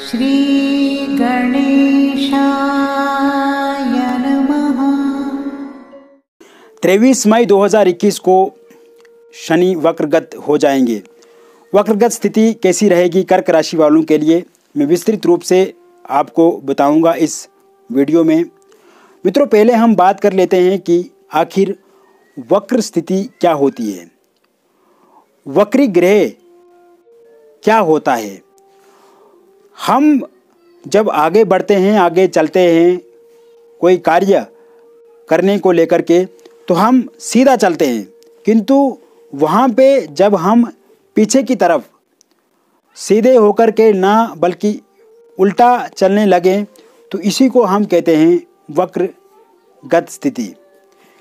श्री गणेशाय नमः। 23 मई 2021 को शनि वक्रगत हो जाएंगे। वक्रगत स्थिति कैसी रहेगी कर्क राशि वालों के लिए मैं विस्तृत रूप से आपको बताऊंगा इस वीडियो में। मित्रों, पहले हम बात कर लेते हैं कि आखिर वक्र स्थिति क्या होती है, वक्री ग्रह क्या होता है। हम जब आगे बढ़ते हैं, आगे चलते हैं कोई कार्य करने को लेकर के, तो हम सीधा चलते हैं, किंतु वहाँ पे जब हम पीछे की तरफ सीधे होकर के ना बल्कि उल्टा चलने लगें, तो इसी को हम कहते हैं वक्रगत स्थिति,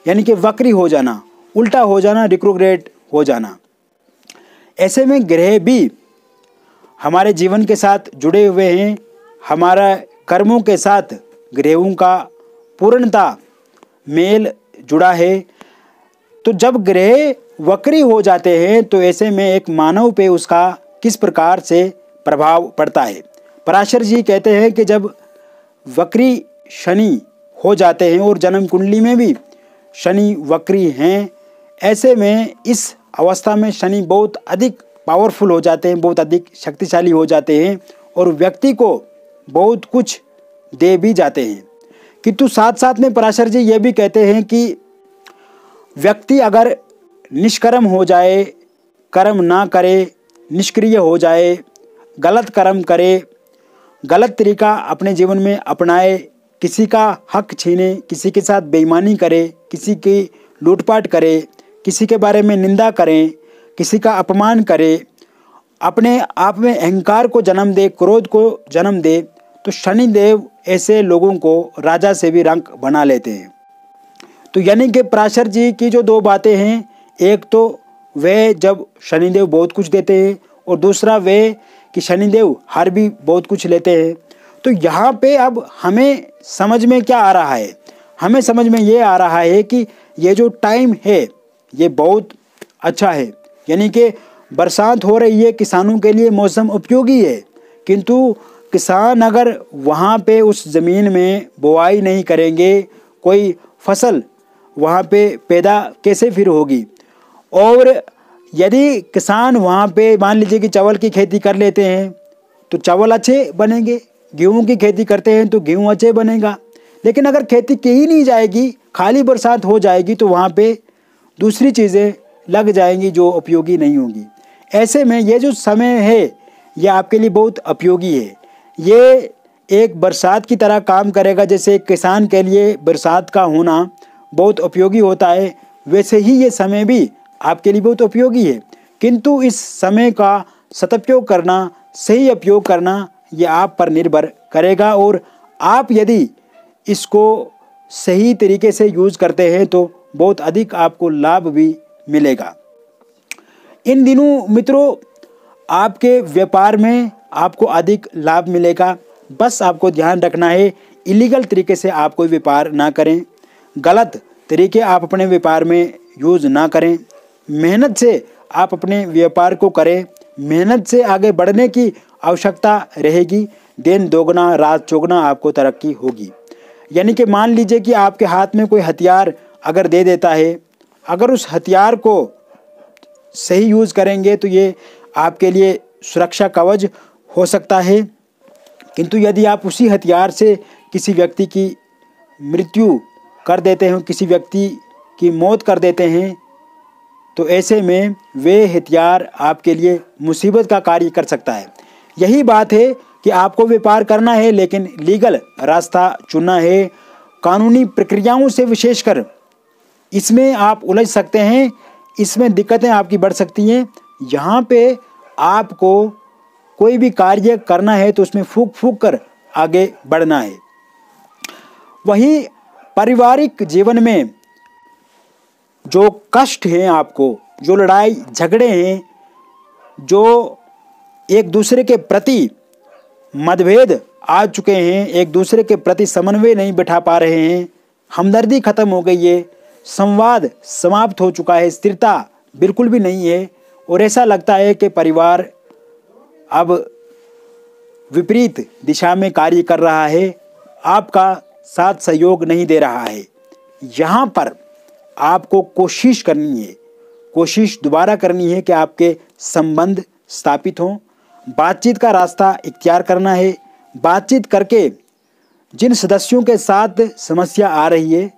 यानी कि वक्री हो जाना, उल्टा हो जाना, रिट्रोग्रेड हो जाना। ऐसे में ग्रह भी हमारे जीवन के साथ जुड़े हुए हैं, हमारा कर्मों के साथ ग्रहों का पूर्णता मेल जुड़ा है। तो जब ग्रह वक्री हो जाते हैं तो ऐसे में एक मानव पे उसका किस प्रकार से प्रभाव पड़ता है। पराशर जी कहते हैं कि जब वक्री शनि हो जाते हैं और जन्म कुंडली में भी शनि वक्री हैं, ऐसे में इस अवस्था में शनि बहुत अधिक पावरफुल हो जाते हैं, बहुत अधिक शक्तिशाली हो जाते हैं और व्यक्ति को बहुत कुछ दे भी जाते हैं। किंतु साथ साथ में पराशर जी ये भी कहते हैं कि व्यक्ति अगर निष्कर्म हो जाए, कर्म ना करे, निष्क्रिय हो जाए, गलत कर्म करे, गलत तरीका अपने जीवन में अपनाए, किसी का हक छीने, किसी के साथ बेईमानी करे, किसी की लूटपाट करे, किसी के बारे में निंदा करें, किसी का अपमान करे, अपने आप में अहंकार को जन्म दे, क्रोध को जन्म दे, तो शनिदेव ऐसे लोगों को राजा से भी रंक बना लेते हैं। तो यानी कि पराशर जी की जो दो बातें हैं, एक तो वे जब शनिदेव बहुत कुछ देते हैं और दूसरा वे कि शनिदेव हार भी बहुत कुछ लेते हैं। तो यहाँ पे अब हमें समझ में क्या आ रहा है, हमें समझ में ये आ रहा है कि ये जो टाइम है ये बहुत अच्छा है, यानी कि बरसात हो रही है, किसानों के लिए मौसम उपयोगी है। किंतु किसान अगर वहाँ पे उस ज़मीन में बुआई नहीं करेंगे, कोई फसल वहाँ पे पैदा कैसे फिर होगी। और यदि किसान वहाँ पे मान लीजिए कि चावल की खेती कर लेते हैं तो चावल अच्छे बनेंगे, गेहूँ की खेती करते हैं तो गेहूँ अच्छे बनेगा। लेकिन अगर खेती की ही नहीं जाएगी, खाली बरसात हो जाएगी, तो वहाँ पे दूसरी चीज़ें लग जाएंगी जो उपयोगी नहीं होंगी। ऐसे में ये जो समय है ये आपके लिए बहुत उपयोगी है। ये एक बरसात की तरह काम करेगा। जैसे किसान के लिए बरसात का होना बहुत उपयोगी होता है, वैसे ही ये समय भी आपके लिए बहुत उपयोगी है। किंतु इस समय का सदुपयोग करना, सही उपयोग करना, ये आप पर निर्भर करेगा। और आप यदि इसको सही तरीके से यूज़ करते हैं तो बहुत अधिक आपको लाभ भी मिलेगा। इन दिनों मित्रों आपके व्यापार में आपको अधिक लाभ मिलेगा। बस आपको ध्यान रखना है इलीगल तरीके से आप कोई व्यापार ना करें, गलत तरीके आप अपने व्यापार में यूज़ ना करें, मेहनत से आप अपने व्यापार को करें, मेहनत से आगे बढ़ने की आवश्यकता रहेगी। दिन दोगुना रात चौगुना आपको तरक्की होगी। यानी कि मान लीजिए कि आपके हाथ में कोई हथियार अगर दे देता है, अगर उस हथियार को सही यूज़ करेंगे तो ये आपके लिए सुरक्षा कवच हो सकता है। किंतु यदि आप उसी हथियार से किसी व्यक्ति की मृत्यु कर देते हैं, किसी व्यक्ति की मौत कर देते हैं, तो ऐसे में वे हथियार आपके लिए मुसीबत का कार्य कर सकता है। यही बात है कि आपको व्यापार करना है लेकिन लीगल रास्ता चुनना है। कानूनी प्रक्रियाओं से विशेषकर इसमें आप उलझ सकते हैं, इसमें दिक्कतें आपकी बढ़ सकती हैं। यहाँ पे आपको कोई भी कार्य करना है तो उसमें फूंक फूंक कर आगे बढ़ना है। वहीं पारिवारिक जीवन में जो कष्ट हैं, आपको जो लड़ाई झगड़े हैं, जो एक दूसरे के प्रति मतभेद आ चुके हैं, एक दूसरे के प्रति समन्वय नहीं बिठा पा रहे हैं, हमदर्दी खत्म हो गई है, संवाद समाप्त हो चुका है, स्थिरता बिल्कुल भी नहीं है और ऐसा लगता है कि परिवार अब विपरीत दिशा में कार्य कर रहा है, आपका साथ सहयोग नहीं दे रहा है, यहाँ पर आपको कोशिश करनी है, कोशिश दोबारा करनी है कि आपके संबंध स्थापित हों। बातचीत का रास्ता इख्तियार करना है। बातचीत करके जिन सदस्यों के साथ समस्या आ रही है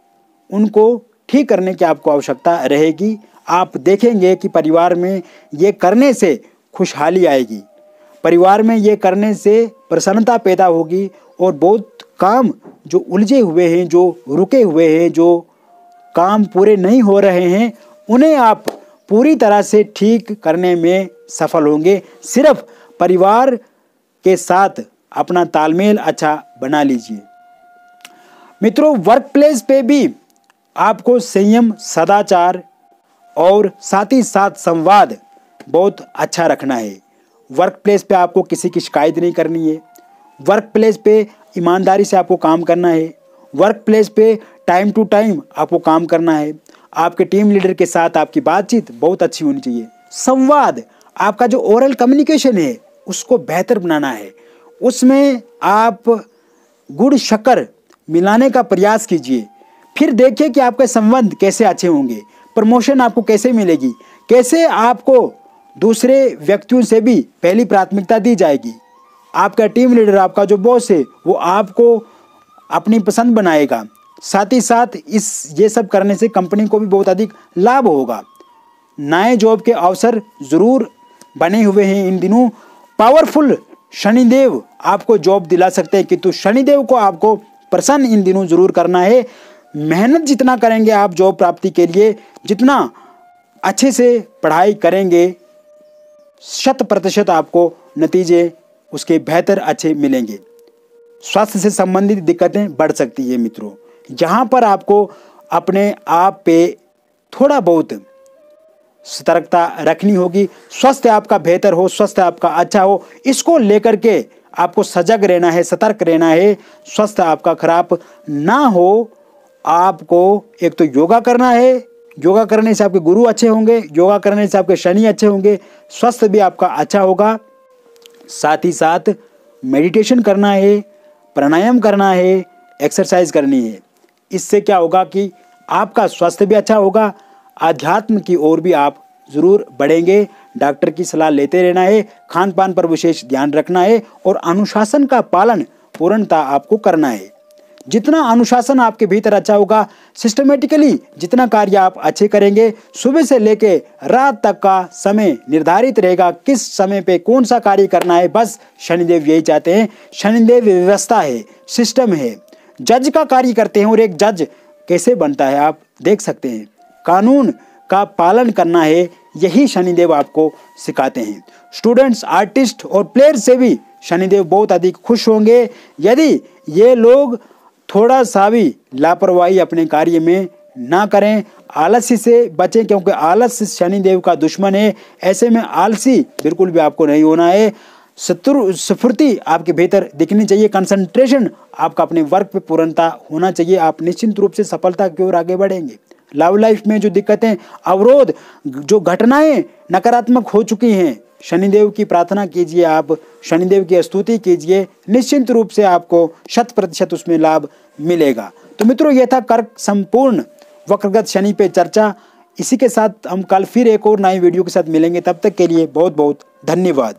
उनको ठीक करने की आपको आवश्यकता रहेगी। आप देखेंगे कि परिवार में ये करने से खुशहाली आएगी, परिवार में ये करने से प्रसन्नता पैदा होगी और बहुत काम जो उलझे हुए हैं, जो रुके हुए हैं, जो काम पूरे नहीं हो रहे हैं, उन्हें आप पूरी तरह से ठीक करने में सफल होंगे। सिर्फ परिवार के साथ अपना तालमेल अच्छा बना लीजिए। मित्रों, वर्क प्लेस पे भी आपको संयम, सदाचार और साथ ही साथ संवाद बहुत अच्छा रखना है। वर्क प्लेस पे आपको किसी की शिकायत नहीं करनी है। वर्क प्लेस पे ईमानदारी से आपको काम करना है। वर्क प्लेस पे टाइम टू टाइम आपको काम करना है। आपके टीम लीडर के साथ आपकी बातचीत बहुत अच्छी होनी चाहिए। संवाद, आपका जो ओरल कम्युनिकेशन है उसको बेहतर बनाना है। उसमें आप गुड़ शक्कर मिलाने का प्रयास कीजिए। फिर देखिए कि आपके संबंध कैसे अच्छे होंगे, प्रमोशन आपको कैसे मिलेगी, कैसे आपको दूसरे व्यक्तियों से भी पहली प्राथमिकता दी जाएगी। आपका टीम लीडर, आपका जो बॉस है, वो आपको अपनी पसंद बनाएगा। साथ ही साथ ये सब करने से कंपनी को भी बहुत अधिक लाभ होगा। नए जॉब के अवसर जरूर बने हुए हैं इन दिनों। पावरफुल शनिदेव आपको जॉब दिला सकते हैं, किंतु शनिदेव को आपको प्रसन्न इन दिनों जरूर करना है। मेहनत जितना करेंगे आप जॉब प्राप्ति के लिए, जितना अच्छे से पढ़ाई करेंगे, 100% आपको नतीजे उसके बेहतर अच्छे मिलेंगे। स्वास्थ्य से संबंधित दिक्कतें बढ़ सकती है मित्रों। जहाँ पर आपको अपने आप पे थोड़ा बहुत सतर्कता रखनी होगी। स्वास्थ्य आपका बेहतर हो, स्वास्थ्य आपका अच्छा हो, इसको लेकर के आपको सजग रहना है, सतर्क रहना है। स्वास्थ्य आपका खराब ना हो, आपको एक तो योगा करना है। योगा करने से आपके गुरु अच्छे होंगे, योगा करने से आपके शनि अच्छे होंगे, स्वास्थ्य भी आपका अच्छा होगा। साथ ही साथ मेडिटेशन करना है, प्राणायाम करना है, एक्सरसाइज करनी है। इससे क्या होगा कि आपका स्वास्थ्य भी अच्छा होगा, आध्यात्म की ओर भी आप जरूर बढ़ेंगे। डॉक्टर की सलाह लेते रहना है, खान पान पर विशेष ध्यान रखना है और अनुशासन का पालन पूर्णतः आपको करना है। जितना अनुशासन आपके भीतर अच्छा होगा, सिस्टमेटिकली जितना कार्य आप अच्छे करेंगे, सुबह से लेके रात तक का समय निर्धारित रहेगा, किस समय पे कौन सा कार्य करना है। बस शनिदेव यही चाहते हैं। शनिदेव व्यवस्था है, सिस्टम है। जज का कार्य करते हैं और एक जज कैसे बनता है आप देख सकते हैं। कानून का पालन करना है, यही शनिदेव आपको सिखाते हैं। स्टूडेंट्स, आर्टिस्ट और प्लेयर से भी शनिदेव बहुत अधिक खुश होंगे यदि ये लोग थोड़ा सा भी लापरवाही अपने कार्य में ना करें, आलस्य से बचें, क्योंकि आलस्य शनिदेव का दुश्मन है। ऐसे में आलसी बिल्कुल भी आपको नहीं होना है। स्फूर्ति आपके भीतर दिखनी चाहिए, कंसंट्रेशन आपका अपने वर्क पे पूर्णता होना चाहिए। आप निश्चित रूप से सफलता की ओर आगे बढ़ेंगे। लव लाइफ में जो दिक्कतें, अवरोध, जो घटनाएं नकारात्मक हो चुकी हैं, शनिदेव की प्रार्थना कीजिए, आप शनिदेव की स्तुति कीजिए, निश्चित रूप से आपको 100% उसमें लाभ मिलेगा। तो मित्रों, यह था कर्क संपूर्ण वक्रगत शनि पे चर्चा। इसी के साथ हम कल फिर एक और नई वीडियो के साथ मिलेंगे। तब तक के लिए बहुत बहुत धन्यवाद।